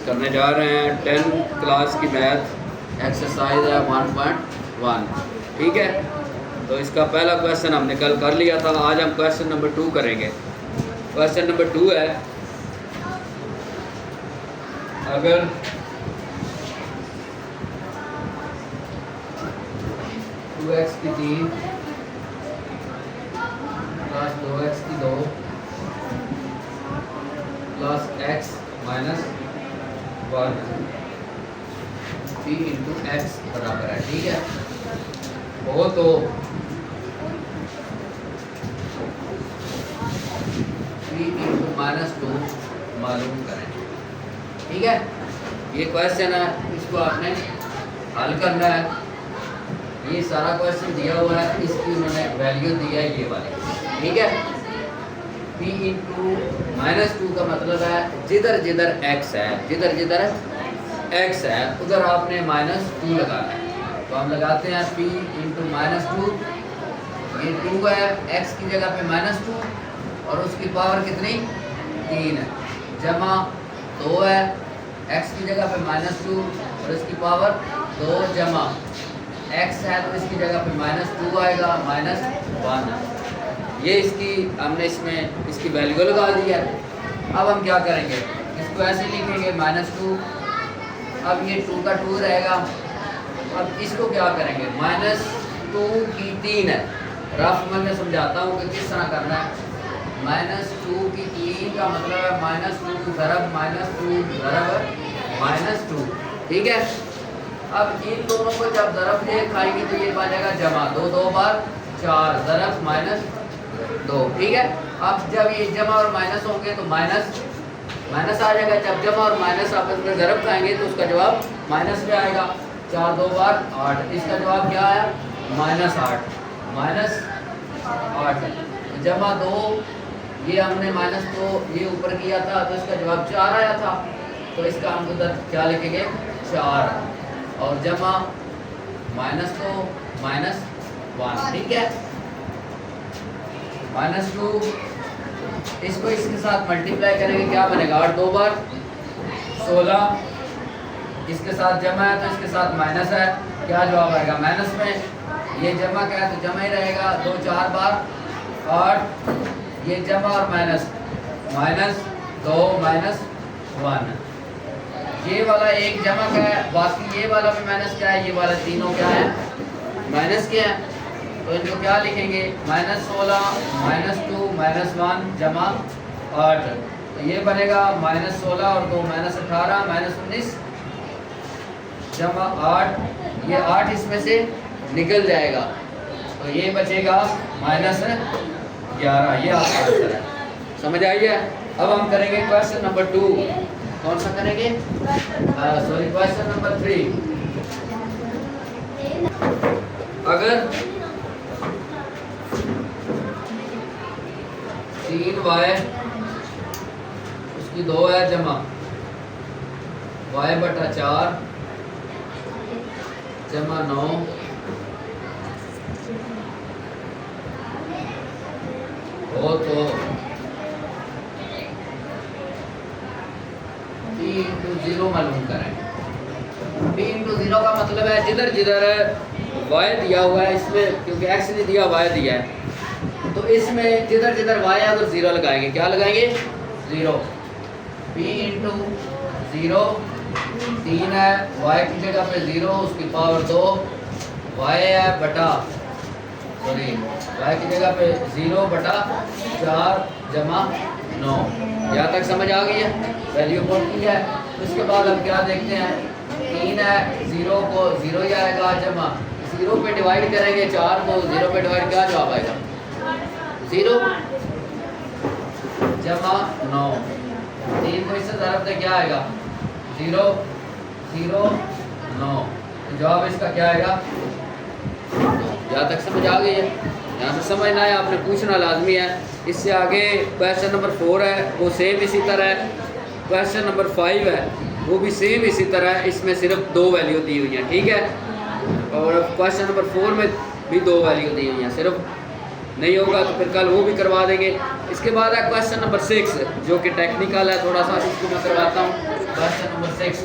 करने जा रहे हैं 10 क्लास की मैथ एक्सरसाइज है 1.1। ठीक है, तो इसका पहला क्वेश्चन हमने कल कर लिया था। आज हम क्वेश्चन नंबर 2 करेंगे। क्वेश्चन नंबर 2 है, अगर टू एक्स की 3 प्लस 2x की 2 plus x minus 1 p into x बराबर है। ठीक है, वो तो p इंटू माइनस 2 मालूम करें। ठीक है, ये क्वेश्चन है, इसको आपने हल करना है। ये सारा क्वेश्चन दिया हुआ है, इसकी उन्होंने वैल्यू दिया है ये वाली। ठीक है, p इंटू माइनस 2 का मतलब है जिधर जिधर x है, जिधर जिधर x है उधर आपने माइनस 2 लगाना है। तो हम लगाते हैं p इंटू माइनस 2, ये 2 है, x की जगह पे माइनस 2 और उसकी पावर कितनी 3 है, जमा 2 है, x की जगह पे माइनस 2 और इसकी पावर 2 जमा x है तो इसकी जगह पे माइनस 2 आएगा, माइनस 1। ये इसकी हमने इसमें इसकी वैल्यू लगा दी है। अब हम क्या करेंगे, इसको ऐसे लिखेंगे माइनस 2, अब ये 2 का 2 रहेगा। अब इसको क्या करेंगे, माइनस 2 की 3 है, रफ में मैं समझाता हूँ कि किस तरह करना है। माइनस 2 की 3 का मतलब है माइनस 2 ज़रब माइनस 2 ज़रब माइनस 2। ठीक है, अब इन दोनों को जब ज़रब से खाएंगे तो ये बन जाएगा जमा, 2 2 बार 4 ज़रब माइनस 2। ठीक है, अब जब ये जमा और माइनस होंगे तो माइनस माइनस आ जाएगा। जब जमा और माइनस आपस में ज़रब खाएंगे तो उसका जवाब माइनस में आएगा। 4 2 बार 8, इसका जवाब क्या आया, माइनस 8, माइनस 8। जमा 2, ये हमने माइनस 2 ये ऊपर किया था तो इसका जवाब 4 आया था, तो इसका हम उधर क्या लिखेंगे 4, और जमा माइनस 2 माइनस 1। ठीक है, माइनस 2 इसको इसके साथ मल्टीप्लाई करेंगे, क्या बनेगा 8 2 बार 16, इसके साथ जमा है तो इसके साथ माइनस है, क्या जवाब आएगा माइनस में। ये जमा क्या है तो जमा ही रहेगा, 2 4 बार 8, ये जमा और माइनस माइनस 2 माइनस 1। ये वाला एक जमा का है, बाकी ये वाला भी माइनस क्या है, ये वाला तीनों क्या है माइनस के हैं। तो इनको क्या लिखेंगे, माइनस 16 माइनस 2 माइनस 1 जमा 8, तो ये बनेगा माइनस 16 और 2 माइनस 18 माइनस 19 जमा 8, ये 8 इसमें से निकल जाएगा तो ये बचेगा माइनस 11। ये आपका आंसर है, समझ आई है। अब हम करेंगे क्वेश्चन नंबर 2। कौन सा करेंगे, सॉरी क्वेश्चन नंबर 3। अगर 3y उसकी 2 है जमा y बटा 4 जमा 9 हो तो p इंटू 0 मालूम करें। p इंटू 0 का मतलब है जिधर जिधर y दिया हुआ है इसमें, क्योंकि x नहीं दिया y दिया है, तो इसमें जिधर जिधर y है उधर 0 लगाएंगे। क्या लगाएंगे 0, p इंटू 0 3 है, y की जगह पे 0 उसकी पावर 2, y है बटा सॉरी y की जगह पे 0 बटा 4 जमा 9। यहाँ तक समझ आ गई है, वैल्यू पुट की है। उसके बाद हम क्या देखते हैं, 3 है, 0 को 0 ही आएगा जमा 0 पे डिवाइड करेंगे 4 को 0 पे डिवाइड, क्या जवाब आएगा 0 जमा 9। 3 को इससे ज़रब दे क्या आएगा 0 0 9, तो जवाब इसका क्या आएगा। यहाँ तक समझ आ गई है, यहाँ से समझना है, आपने पूछना लाजमी है। इससे आगे क्वेश्चन नंबर 4 है, वो सेम इसी तरह है। क्वेश्चन नंबर 5 है, वो भी सेम इसी तरह है, इसमें सिर्फ 2 वैल्यू दी हुई है। ठीक है, और क्वेश्चन नंबर 4 में भी 2 वैल्यू दी हुई हैं, सिर्फ नहीं होगा तो फिर कल वो भी करवा देंगे। इसके बाद है क्वेश्चन नंबर 6 जो कि टेक्निकल है थोड़ा सा, इसको मैं करवाता हूँ। क्वेश्चन नंबर 6 मैट्रिक्स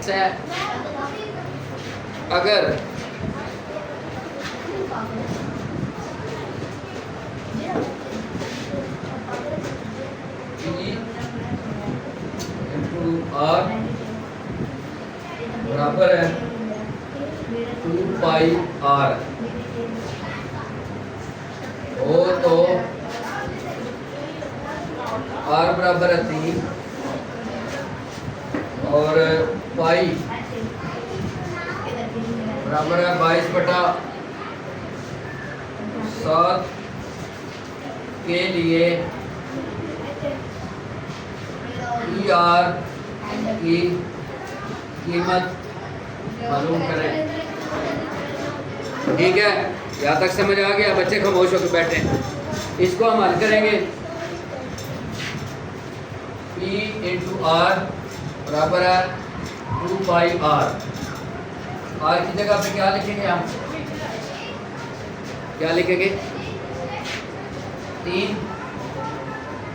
है अगर R बराबर है 2 पाई R हो तो R बराबर है 3 और पाई बराबर है 22/7 के लिए ER की कीमत मालूम करें। ठीक है, यहाँ तक समझ आ गया? बच्चे खामोश होकर बैठे। इसको हम हल करेंगे। P इंटू आर बराबर है 2 पाई R। R की जगह पे क्या लिखेंगे हम? क्या लिखेंगे? 3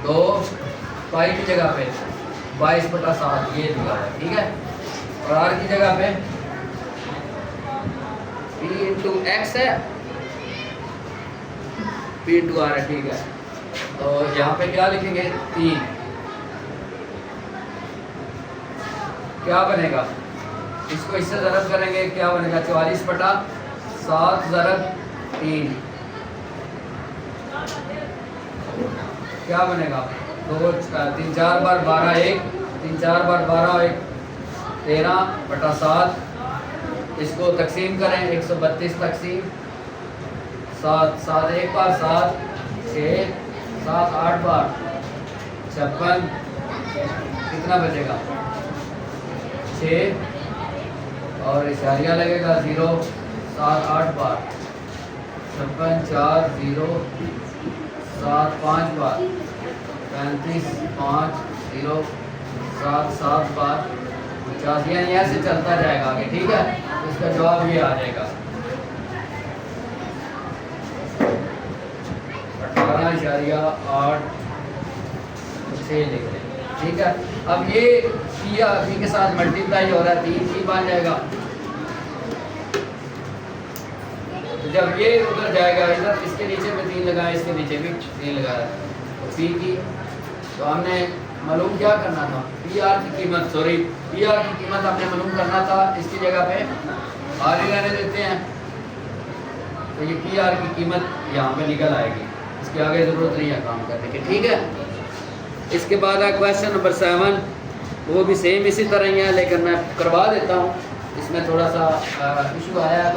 2 पाई की जगह पे 22/7 ये लिखा है। ठीक है, और R की जगह पे P इंटू एक्स है, P इंटू आर है। ठीक है, तो यहाँ पे क्या लिखेंगे? 3। क्या बनेगा? इसको इससे ज़रब करेंगे, क्या बनेगा? 44/7 ज़रब 3 क्या बनेगा? 2 3 4 बार 12 1 3 4 बार 12 1 13/7। इसको तकसीम करें 132 तकसीम 7 7 1 बार 7 6 7 8 बार 56। कितना बचेगा? 6 और इशारिया लगेगा 0 7 8 बार 56 4 0 7 5 बार 35 5 0 7 7 बार 50। यानी ऐसे चलता जाएगा आगे। ठीक है, इसका जवाब ये आ जाएगा 18.86 लिख लें। ठीक है, अब ये P या P के साथ मल्टीप्लाई हो रहा है 3 P बन जाएगा। जब ये उधर जाएगा इधर, इसके नीचे में 3 लगाया, इसके नीचे भी 3 लगाया, तो P की तो हमने मालूम क्या करना था? PR की कीमत, सॉरी PR की कीमत हमने मालूम करना था। इसकी जगह पे R ही रहने देते हैं, तो ये PR की कीमत यहाँ पे निकल आएगी। इसके आगे ज़रूरत नहीं है काम करने की। ठीक है, इसके बाद है क्वेश्चन नंबर 7। वो भी सेम इसी तरह ही है, लेकिन मैं करवा देता हूँ। इसमें थोड़ा सा इशू आया है।